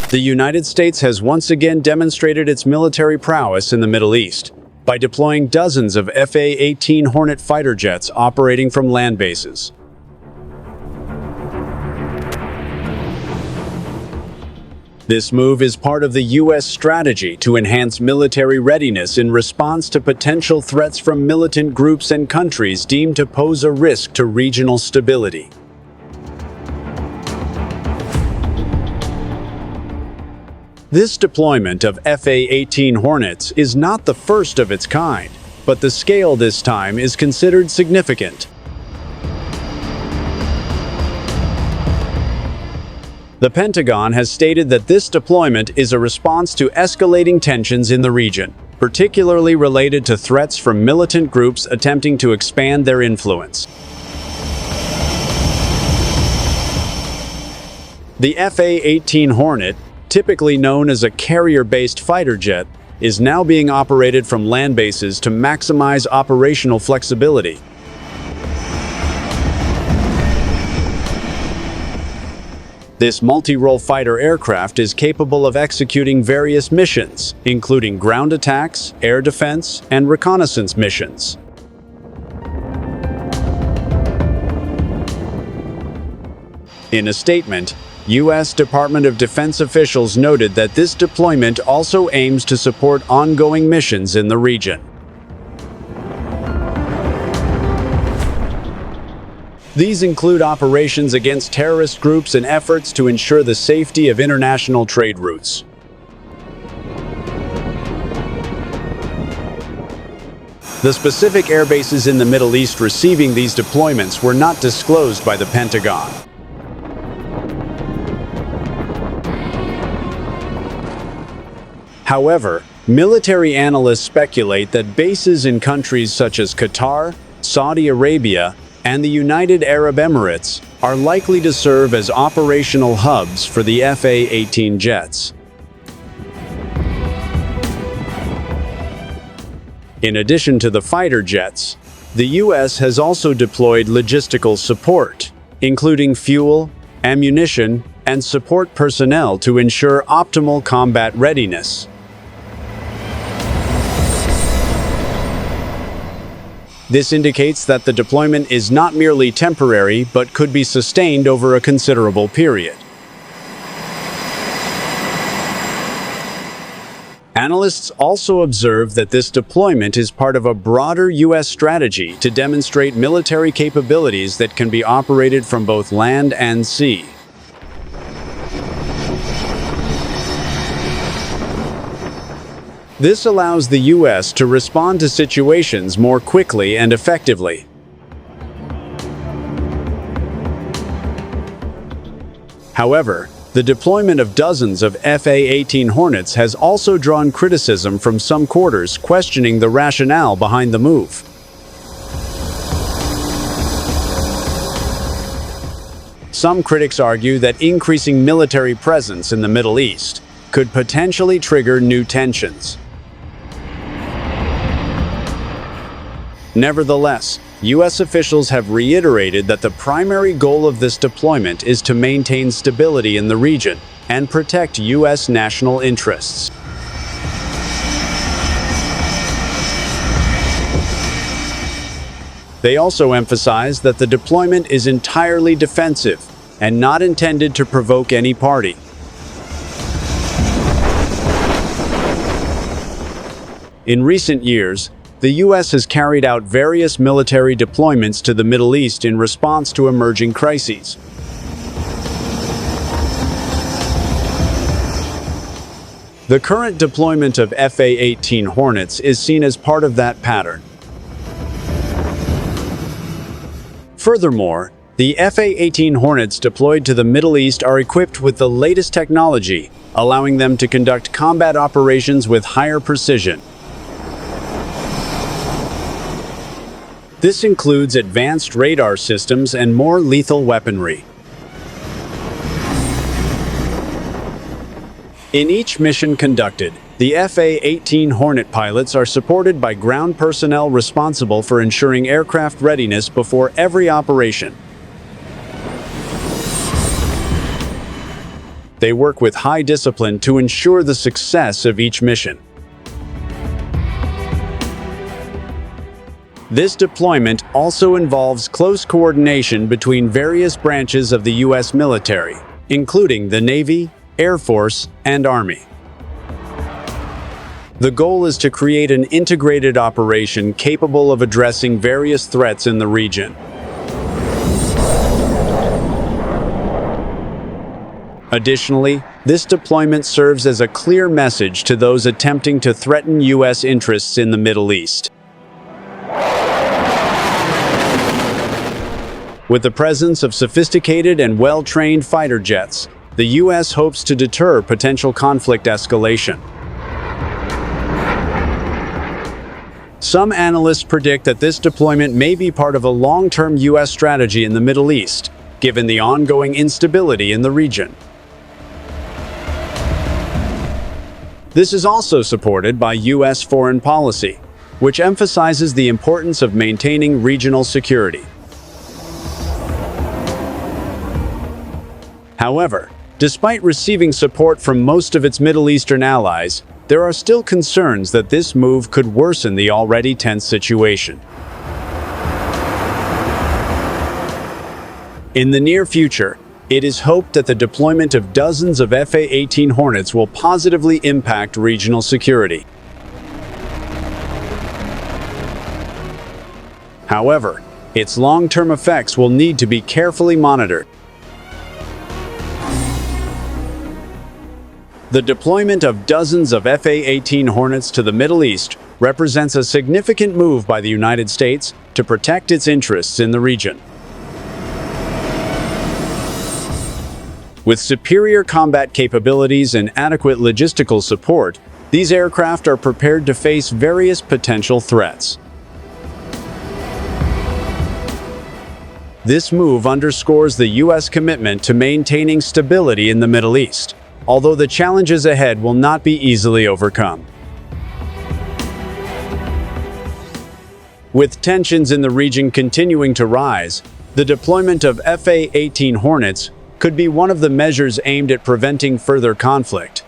The United States has once again demonstrated its military prowess in the Middle East by deploying dozens of F-18 Hornet fighter jets operating from land bases. This move is part of the U.S. strategy to enhance military readiness in response to potential threats from militant groups and countries deemed to pose a risk to regional stability. This deployment of F-18 Hornets is not the first of its kind, but the scale this time is considered significant. The Pentagon has stated that this deployment is a response to escalating tensions in the region, particularly related to threats from militant groups attempting to expand their influence. The F-18 Hornet, typically known as a carrier-based fighter jet, is now being operated from land bases to maximize operational flexibility. This multi-role fighter aircraft is capable of executing various missions, including ground attacks, air defense, and reconnaissance missions. In a statement, U.S. Department of Defense officials noted that this deployment also aims to support ongoing missions in the region. These include operations against terrorist groups and efforts to ensure the safety of international trade routes. The specific airbases in the Middle East receiving these deployments were not disclosed by the Pentagon. However, military analysts speculate that bases in countries such as Qatar, Saudi Arabia, and the United Arab Emirates are likely to serve as operational hubs for the F-18 jets. In addition to the fighter jets, the U.S. has also deployed logistical support, including fuel, ammunition, and support personnel to ensure optimal combat readiness. This indicates that the deployment is not merely temporary, but could be sustained over a considerable period. Analysts also observe that this deployment is part of a broader U.S. strategy to demonstrate military capabilities that can be operated from both land and sea. This allows the U.S. to respond to situations more quickly and effectively. However, the deployment of dozens of F-18 Hornets has also drawn criticism from some quarters questioning the rationale behind the move. Some critics argue that increasing military presence in the Middle East could potentially trigger new tensions. Nevertheless, U.S. officials have reiterated that the primary goal of this deployment is to maintain stability in the region and protect U.S. national interests. They also emphasize that the deployment is entirely defensive and not intended to provoke any party. In recent years, the U.S. has carried out various military deployments to the Middle East in response to emerging crises. The current deployment of F-18 Hornets is seen as part of that pattern. Furthermore, the F-18 Hornets deployed to the Middle East are equipped with the latest technology, allowing them to conduct combat operations with higher precision. This includes advanced radar systems and more lethal weaponry. In each mission conducted, the F-18 Hornet pilots are supported by ground personnel responsible for ensuring aircraft readiness before every operation. They work with high discipline to ensure the success of each mission. This deployment also involves close coordination between various branches of the U.S. military, including the Navy, Air Force, and Army. The goal is to create an integrated operation capable of addressing various threats in the region. Additionally, this deployment serves as a clear message to those attempting to threaten U.S. interests in the Middle East. With the presence of sophisticated and well-trained fighter jets, the U.S. hopes to deter potential conflict escalation. Some analysts predict that this deployment may be part of a long-term U.S. strategy in the Middle East, given the ongoing instability in the region. This is also supported by U.S. foreign policy, which emphasizes the importance of maintaining regional security. However, despite receiving support from most of its Middle Eastern allies, there are still concerns that this move could worsen the already tense situation. In the near future, it is hoped that the deployment of dozens of F-18 Hornets will positively impact regional security. However, its long-term effects will need to be carefully monitored. The deployment of dozens of F-18 Hornets to the Middle East represents a significant move by the United States to protect its interests in the region. With superior combat capabilities and adequate logistical support, these aircraft are prepared to face various potential threats. This move underscores the U.S. commitment to maintaining stability in the Middle East, although the challenges ahead will not be easily overcome. With tensions in the region continuing to rise, the deployment of F-18 Hornets could be one of the measures aimed at preventing further conflict.